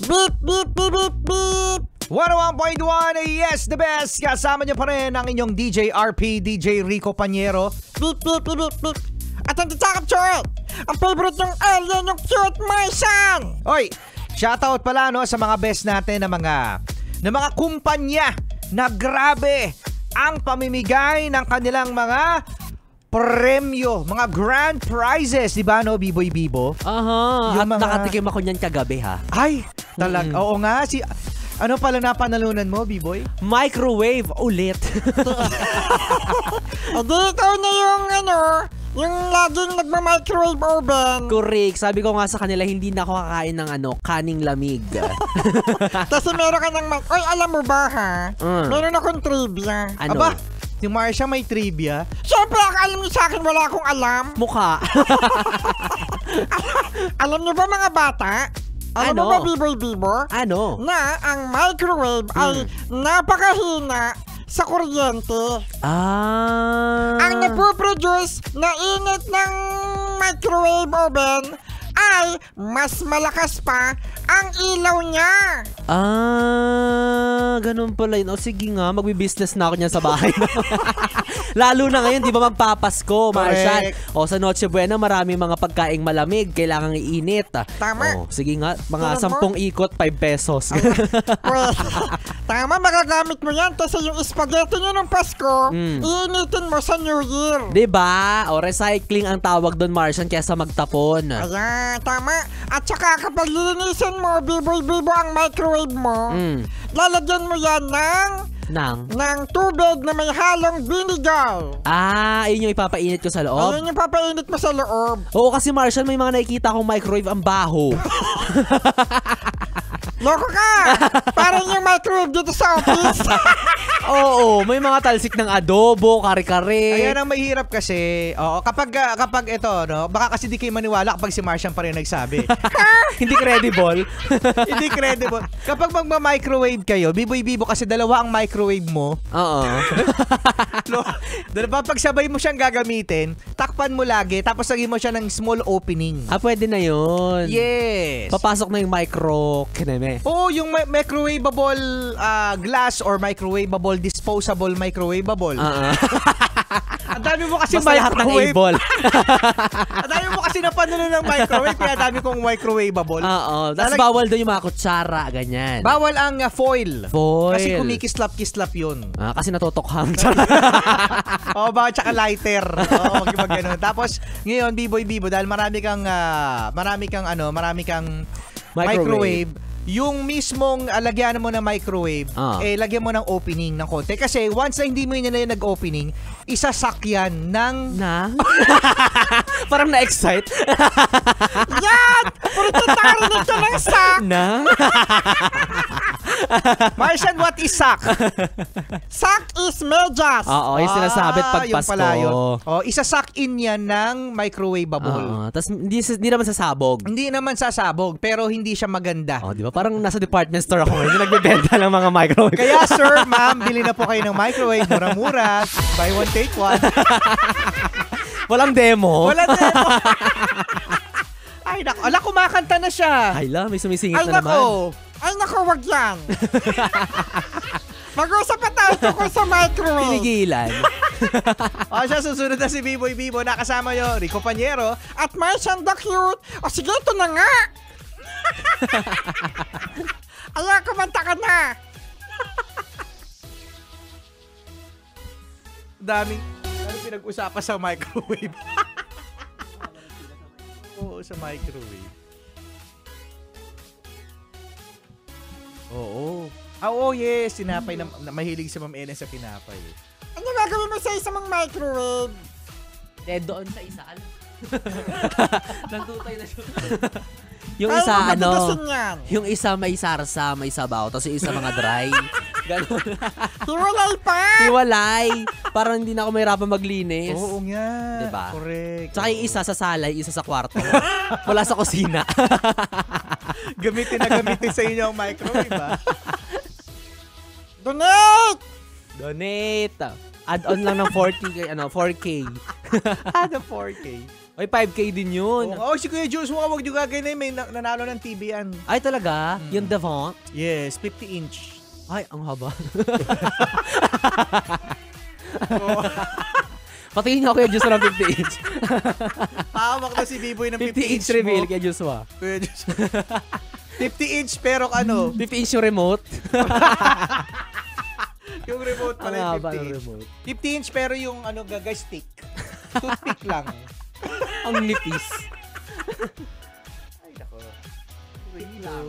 Beep, beep, beep, beep, beep. 101.1, yes, the best. Kasama niyo pa rin ang inyong DJ RP, DJ Rico Panyero. Beep, beep, beep, beep, beep. At ang tsaka-chort, ang favorite ng alien, yung cute Martian. Oy, shoutout pala no sa mga best natin na mga kumpanya na grabe ang pamimigay ng kanilang mga premyo, mga grand prizes, di ba no, Biboy Bibo? Aha, Yung at nakatikim ako niyan kagabi ha. Ay, talaga. Oo nga, ano pala napanalunan mo, B-boy? Microwave ulit. Hindi, ikaw na yung laging nagma-microwave oven. Correct. Sabi ko nga sa kanila, hindi na ako kakain ng kaning lamig. Kasi meron ka ng oy, alam mo ba ha? Meron akong trivia. Ano? Aba, si Marcia may trivia. Siyempre, alam niyo sa akin, wala akong alam. Mukha. Alam niyo ba mga bata? Alam mo ba, Biboy Bibo? Ano? Na ang microwave ay napakahina sa kuryente. Ang napoproduce na init ng microwave oven ay mas malakas pa ang ilaw niya. Ganun pala yun. O sige nga, magbi-business na ako niyan sa bahay. Lalo na ngayon, di ba magpapasko, Marshall? O sa Noche Buena, marami mga pagkaing malamig, kailangang iinit. Tama. O, sige nga, mga 10 ikot, 5 pesos. Tama, magagamit mo yan kasi yung spaghetti nyo ng Pasko, iinitin mo sa New Year. Di ba? O recycling ang tawag doon, Marshall, kesa magtapon. Ayan, tama. At saka kapag lilinisin mo, Biboy Bibo, ang microwave mo, lalagyan mo yan ng tubig na may halong vinegar. Ayun yung ipapainit ko sa loob? Ayun yung papainit mo sa loob. Oo, kasi Marshall, may mga nakikita akong microwave ang baho. Loko ka! Parang yung microwave dito sa office. Oo, may mga talsik ng adobo, kare-kare. Ayan ang mahirap kasi. Oo, kapag ito, no, baka kasi di kayo maniwala kapag si Martian pa rin nagsabi. Hindi credible. Hindi credible. Kapag magma-microwave kayo, Biboy Bibo, kasi dalawa ang microwave mo. Oo. Pagsabay mo siyang gagamitin, takpan mo lagi, tapos lagyan mo siya ng small opening. Pwede na yun. Yes. Papasok na yung micro kineme. Oo, yung microwavable glass or microwavable disposable microwavable. Ang dami mo kasi basta lahat ng able. Ang dami mo kasi napanunan ng microwave, kaya dami kong microwavable. Oo. Tapos bawal doon yung mga kutsara, ganyan. Bawal ang foil. Foil. Kasi kumikislap-kislap yun. Kasi natutokhang. Oo, baka tsaka lighter. Oo, mag-ganun. Tapos, ngayon, Biboy Bibo, dahil marami kang microwave, yung mismong lagyan mo ng microwave, lagyan mo ng opening ng konti. Kasi once na hindi mo yun na nag-opening, isasakyan ng... Parang na-excite. Yan! Puro tatarinig ka ng sak. Martian, what is sak? Sak is medyas. Oo, yung sinasabi pag Pasko. Isasak in yan ng microwavable. Tapos hindi naman sasabog. Hindi naman sasabog, pero hindi siya maganda. Di ba? Parang nasa department store ako ngayon, nagbebenta ng mga microwave. Kaya sir, ma'am, bili na po kayo ng microwave. Mura-mura. Buy one, take one. Walang demo. Walang demo. Ay, nako. Ala, kumakanta na siya. Ay, may sumisingit na naman. Ay, nako, wag yan. Mag-usap pa tayo tungkol sa microwave. Pinigilan. Siya, susunod na si Biboy Bibo. Nakasama nyo, Rico Panyero. At Martian the Cute. O sige, ito na nga. Ayan, kumanta ka na. Daming pinag-usapan sa microwave. Oo, sa microwave. Oo. Yes. Sinapay na mahilig si Ma'am Ellen sa pinapay. Ano gagawin mo sa isang microwave? Doon sa isa. Nagtutay na siya. Yung isa, yung isa may sarsa, may sabaw, tapos yung isa mga dry. Ganun. Hiwalay pa! Hiwalay! Parang hindi na ako mahirapan maglinis. Oo nga. Diba? Correct. Tsaka yung isa sa salay, isa sa kwarto. Wala sa kusina. Gamitin sa inyo ang microwave, ba? Donate! Add-on lang ng 4K. Ano, 4K. Ay, 5K din yun. Oh, si Kuya Jules, huwag nyo gagawin na yun. May nanalo ng TV yan. Ay, talaga? Yung Devant? Yes, 50 inch. Ay, ang haba. Patingin niyo ako kay Joshua ng 50 inch. Pahamak na si B-Boy ng 50 inch reveal kay Joshua. Kuya Jules. 50 inch pero ano? 50 inch yung remote. Yung remote pala yung 50 inch. Remote. 50 inch pero yung ano gaga stick. Toothpick lang. Ang nipis. Ay, nako. Wait lang.